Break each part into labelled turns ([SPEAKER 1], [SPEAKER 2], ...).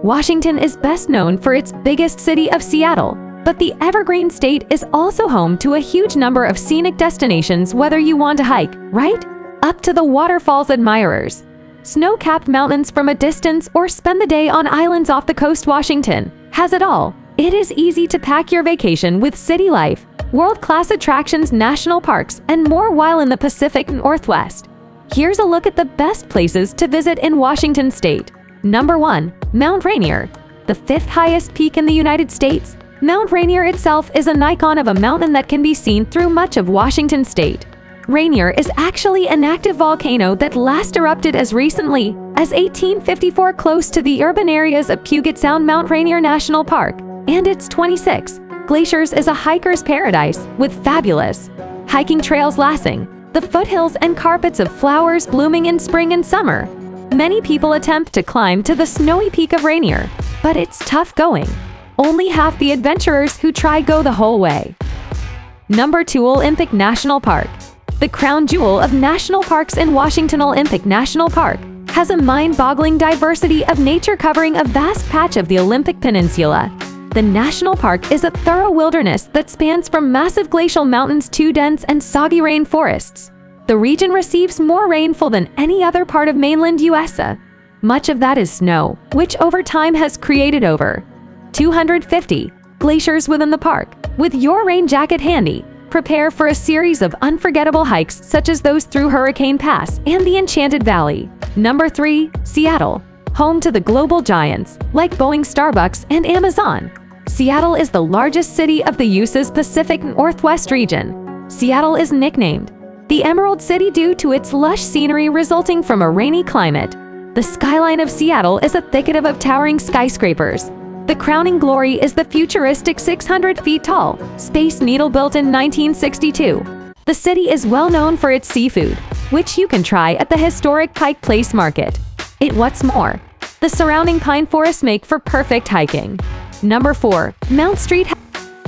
[SPEAKER 1] Washington is best known for its biggest city of Seattle, but the evergreen state is also home to a huge number of scenic destinations whether you want to hike, right up to the waterfalls admirers, snow-capped mountains from a distance, or spend the day on islands off the coast. Washington has it all. It is easy to pack your vacation with city life, world-class attractions, national parks, and more while in the Pacific Northwest. Here's a look at the best places to visit in Washington state. Number 1. Mount Rainier. The 5th highest peak in the United States, Mount Rainier itself is an icon of a mountain that can be seen through much of Washington state. Rainier is actually an active volcano that last erupted as recently as 1854 close to the urban areas of Puget Sound. Mount Rainier National Park and its 26 glaciers is a hiker's paradise with fabulous hiking trails lasting the foothills and carpets of flowers blooming in spring and summer. Many people attempt to climb to the snowy peak of Rainier, but it's tough going. Only half the adventurers who try go the whole way. Number 2. Olympic National Park. The crown jewel of national parks in Washington, Olympic National Park has a mind-boggling diversity of nature covering a vast patch of the Olympic Peninsula. The national park is a thorough wilderness that spans from massive glacial mountains to dense and soggy rainforests. The region receives more rainfall than any other part of mainland USA. Much of that is snow, which over time has created over 250 glaciers within the park. With your rain jacket handy, prepare for a series of unforgettable hikes such as those through Hurricane Pass and the Enchanted Valley. Number 3. Seattle. Home to the global giants like Boeing, Starbucks, and Amazon. Seattle is the largest city of the US's Pacific Northwest region. Seattle is nicknamed the Emerald City due to its lush scenery resulting from a rainy climate. The skyline of Seattle is a thicket of towering skyscrapers. The crowning glory is the futuristic 600 feet tall Space Needle built in 1962. The city is well known for its seafood, which you can try at the historic Pike Place Market. What's more, the surrounding pine forests make for perfect hiking. Number 4. Mount St.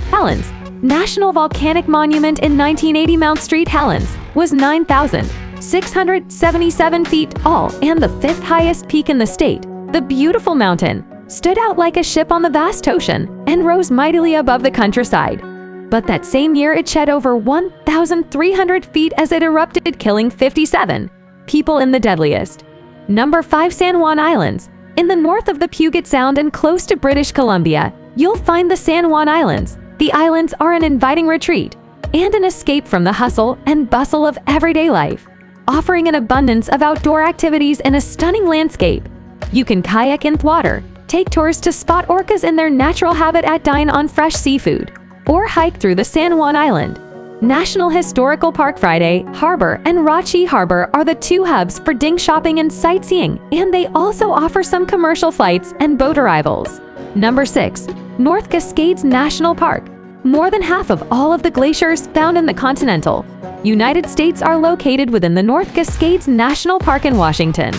[SPEAKER 1] Helens. National Volcanic Monument in 1980. Mount St. Helens was 9,677 feet tall and the 5th highest peak in the state. The beautiful mountain stood out like a ship on the vast ocean and rose mightily above the countryside. But that same year it shed over 1,300 feet as it erupted, killing 57 people in the deadliest. Number 5. San Juan Islands. In the north of the Puget Sound and close to British Columbia, you'll find the San Juan Islands. The islands are an inviting retreat and an escape from the hustle and bustle of everyday life, offering an abundance of outdoor activities in a stunning landscape. You can kayak in the water, take tours to spot orcas in their natural habitat, dine on fresh seafood, or hike through the San Juan Island National Historical Park. Friday Harbor and Rachi Harbor are the 2 hubs for ding shopping and sightseeing, and they also offer some commercial flights and boat arrivals. Number 6. North Cascades National Park. More than half of all of the glaciers found in the continental United States are located within the North Cascades National Park in Washington.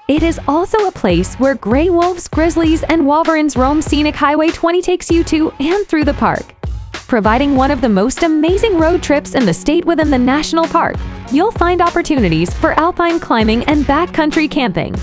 [SPEAKER 1] It is also a place where gray wolves, grizzlies, and wolverines roam. Scenic Highway 20 takes you to and through the park, providing one of the most amazing road trips in the state. Within the national park, you'll find opportunities for alpine climbing and backcountry camping.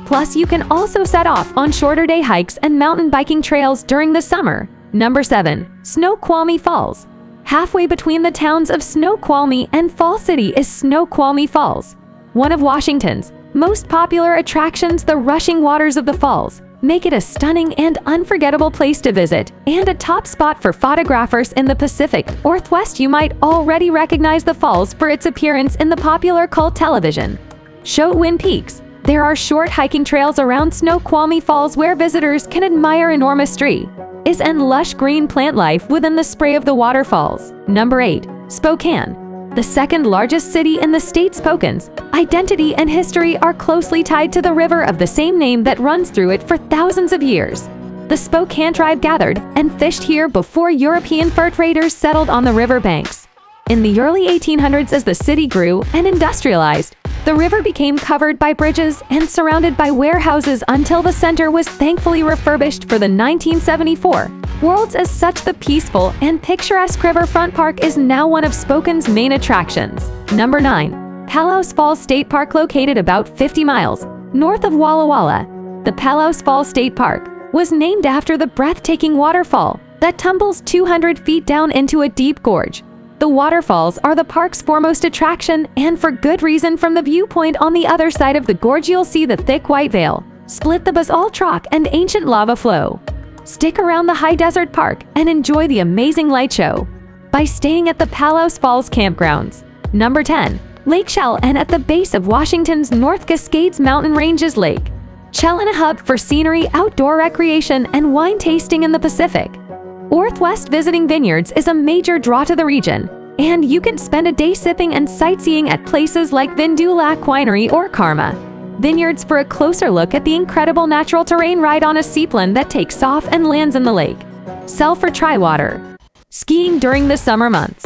[SPEAKER 1] Plus, you can also set off on shorter day hikes and mountain biking trails during the summer. Number 7. Snoqualmie Falls. Halfway between the towns of Snoqualmie and Fall City is Snoqualmie Falls. One of Washington's most popular attractions, the rushing waters of the falls make it a stunning and unforgettable place to visit and a top spot for photographers in the Pacific Northwest. You might already recognize the falls for its appearance in the popular cult television show Twin Peaks. There are short hiking trails around Snoqualmie Falls where visitors can admire enormous trees and lush green plant life within the spray of the waterfalls. Number 8. Spokane. The second largest city in the state, Spokane's identity and history are closely tied to the river of the same name that runs through it for thousands of years. The Spokane tribe gathered and fished here before European fur traders settled on the river banks. In the early 1800s, as the city grew and industrialized, the river became covered by bridges and surrounded by warehouses until the center was thankfully refurbished for the 1974 Worlds. As such, the peaceful and picturesque Riverfront Park is now one of Spokane's main attractions. Number 9. Palouse Falls State Park. Located about 50 miles north of Walla Walla, the Palouse Falls State Park was named after the breathtaking waterfall that tumbles 200 feet down into a deep gorge. The waterfalls are the park's foremost attraction, and for good reason. From the viewpoint on the other side of the gorge, you'll see the thick white veil, split the basalt rock, and ancient lava flow. Stick around the high desert park and enjoy the amazing light show by staying at the Palouse Falls campgrounds. Number 10. Lakeshell. And at the base of Washington's North Cascades mountain ranges, Lake Chelan, a hub for scenery, outdoor recreation, and wine tasting in the Pacific Northwest. Visiting vineyards is a major draw to the region, and you can spend a day sipping and sightseeing at places like Vindulac Winery or Karma Vineyards for a closer look at the incredible natural terrain. Ride on a seaplane that takes off and lands in the lake. Sail for Trywater skiing during the summer months.